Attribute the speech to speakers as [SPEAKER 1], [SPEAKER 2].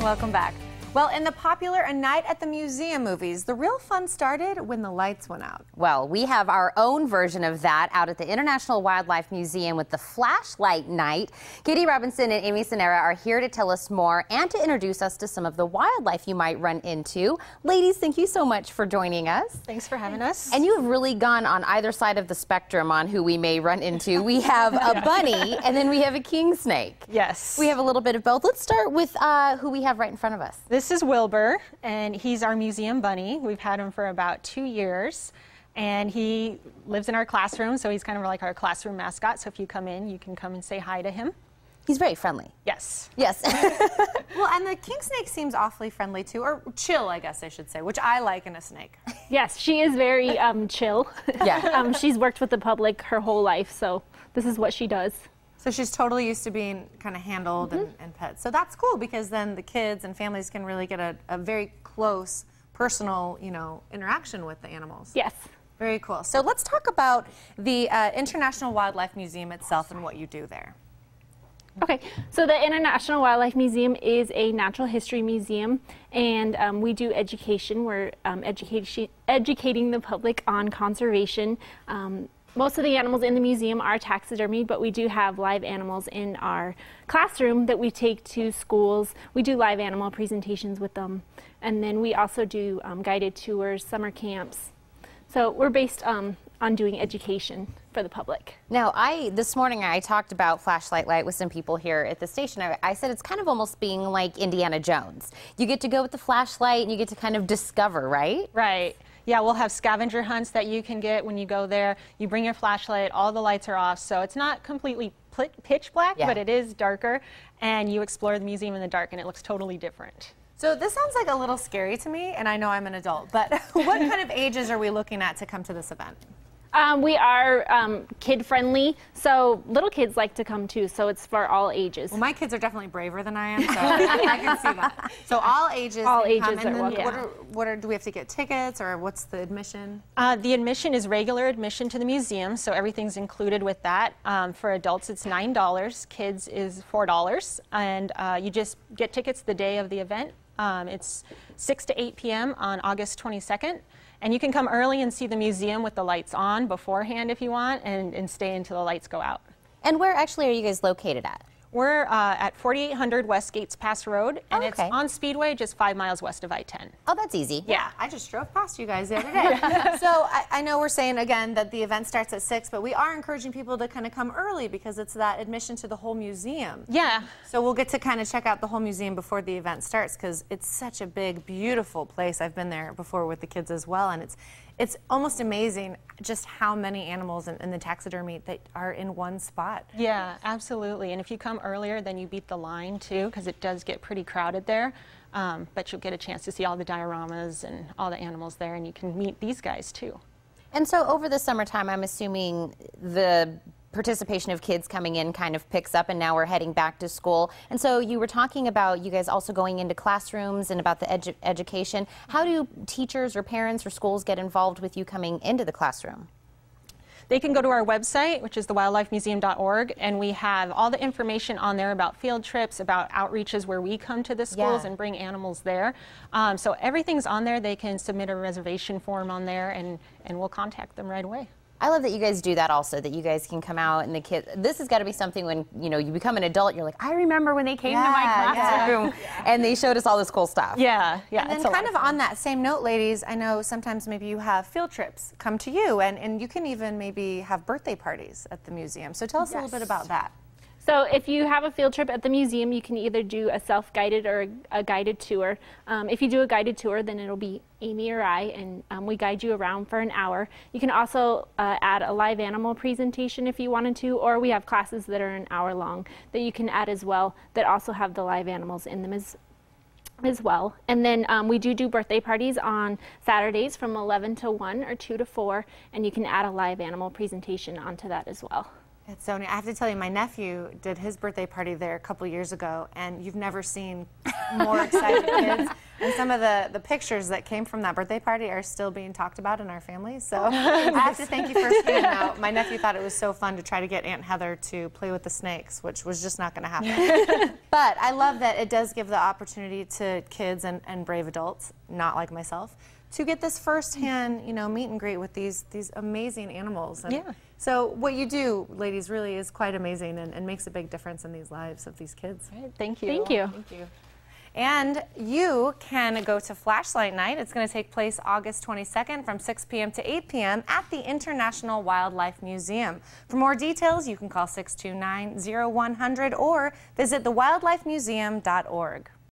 [SPEAKER 1] Welcome back. Well, in the popular A Night at the Museum movies, the real fun started when the lights went out.
[SPEAKER 2] Well, we have our own version of that out at the International Wildlife Museum with the Flashlight Night. Katie Robinson and Amy Sonera are here to tell us more and to introduce us to some of the wildlife you might run into. Ladies, thank you so much for joining us.
[SPEAKER 1] Thanks for having us.
[SPEAKER 2] And you have really gone on either side of the spectrum on who we may run into. We have a bunny and then we have a kingsnake.
[SPEAKER 1] Yes.
[SPEAKER 2] We have a little bit of both. Let's start with who we have right in front of us.
[SPEAKER 3] This is Wilbur, and he's our museum bunny. We've had him for about 2 years, and he lives in our classroom, so he's kind of like our classroom mascot. So if you come in, you can come and say hi to him.
[SPEAKER 2] He's very friendly.
[SPEAKER 3] Yes.
[SPEAKER 2] Yes.
[SPEAKER 1] Well, and the kingsnake seems awfully friendly too, or chill, I guess I should say, which I like in a snake.
[SPEAKER 4] Yes, she is very chill.
[SPEAKER 2] Yeah.
[SPEAKER 4] She's worked with the public her whole life, so this is what she does.
[SPEAKER 1] So she's totally used to being kind of handled and pet. So that's cool because then the kids and families can really get a very close, personal, interaction with the animals.
[SPEAKER 4] Yes.
[SPEAKER 1] Very cool. So let's talk about the International Wildlife Museum itself and what you do there.
[SPEAKER 4] Okay, so the International Wildlife Museum is a natural history museum, and we do education. We're educating the public on conservation. Most of the animals in the museum are taxidermied, but we do have live animals in our classroom that we take to schools. We do live animal presentations with them. And then we also do guided tours, summer camps. So we're based on doing education for the public.
[SPEAKER 2] Now, this morning I talked about Flashlight Light with some people here at the station. I said it's kind of almost being like Indiana Jones. You get to go with the flashlight and you get to kind of discover, right?
[SPEAKER 3] Right. Yeah, we'll have scavenger hunts that you can get when you go there. You bring your flashlight, all the lights are off, so it's not completely pitch black, but it is darker, and you explore the museum in the dark, and it looks totally different.
[SPEAKER 1] So this sounds like a little scary to me, and I know I'm an adult, but what kind of ages are we looking at to come to this event?
[SPEAKER 4] We are kid-friendly, so little kids like to come too, so it's for all ages.
[SPEAKER 1] Well, my kids are definitely braver than I am, so I can see that. So all ages.
[SPEAKER 4] All ages
[SPEAKER 1] come, and
[SPEAKER 4] are
[SPEAKER 1] then
[SPEAKER 4] welcome.
[SPEAKER 1] do we have to get tickets, or what's the admission?
[SPEAKER 3] The admission is regular admission to the museum, so everything's included with that. For adults, it's $9. Kids is $4, and you just get tickets the day of the event. It's 6 to 8 p.m. on August 22nd. And you can come early and see the museum with the lights on beforehand if you want, and stay until the lights go out.
[SPEAKER 2] And where actually are you guys located at?
[SPEAKER 3] We're at 4800 West Gates Pass Road, and it's on Speedway, just 5 miles west of I-10.
[SPEAKER 2] Oh, that's easy.
[SPEAKER 1] Yeah, I just drove past you guys the other day. So I know we're saying again that the event starts at 6, but we are encouraging people to kind of come early because it's that admission to the whole museum.
[SPEAKER 3] Yeah.
[SPEAKER 1] So we'll get to kind of check out the whole museum before the event starts because it's such a big, beautiful place. I've been there before with the kids as well, and it's almost amazing just how many animals in the taxidermy that are in one spot.
[SPEAKER 3] Yeah, absolutely. And if you come earlier, then you beat the line too, because it does get pretty crowded there. But you'll get a chance to see all the dioramas and all the animals there, and you can meet these guys too.
[SPEAKER 2] And so over the summertime, I'm assuming the participation of kids coming in kind of picks up, and now we're heading back to school. And so you were talking about you guys also going into classrooms and about the education. How do teachers or parents or schools get involved with you coming into the classroom?
[SPEAKER 3] They can go to our website, which is thewildlifemuseum.org, and we have all the information on there about field trips, about outreaches where we come to the schools and bring animals there. So everything's on there. They can submit a reservation form on there, and we'll contact them right away.
[SPEAKER 2] I love that you guys do that also, that you guys can come out and the kids, this has got to be something when, you become an adult, you're like, I remember when they came to my classroom and they showed us all this cool stuff.
[SPEAKER 3] Yeah, yeah.
[SPEAKER 1] And then kind of on that same note, ladies, I know sometimes maybe you have field trips come to you, and you can even maybe have birthday parties at the museum. So tell us a little bit about that.
[SPEAKER 4] So if you have a field trip at the museum, you can either do a self-guided or a guided tour. If you do a guided tour, then it'll be Amy or I, and we guide you around for an hour. You can also add a live animal presentation if you wanted to, or we have classes that are an hour long that you can add as well that also have the live animals in them as well. And then we do birthday parties on Saturdays from 11 to 1 or 2 to 4, and you can add a live animal presentation onto that as well.
[SPEAKER 1] It's so neat. I have to tell you, my nephew did his birthday party there a couple years ago, and you've never seen more excited kids. And some of the pictures that came from that birthday party are still being talked about in our family. So I have to thank you for standing out. My nephew thought it was so fun to try to get Aunt Heather to play with the snakes, which was just not going to happen. But I love that it does give the opportunity to kids and brave adults, not like myself, to get this firsthand, meet and greet with these amazing animals. And
[SPEAKER 3] Yeah.
[SPEAKER 1] so what you do, ladies, really is quite amazing and makes a big difference in these lives of these kids.
[SPEAKER 3] Right, thank you.
[SPEAKER 4] Thank you.
[SPEAKER 1] Thank you. And you can go to Flashlight Night. It's going to take place August 22nd from 6 p.m. to 8 p.m. at the International Wildlife Museum. For more details, you can call 629-0100 or visit thewildlifemuseum.org.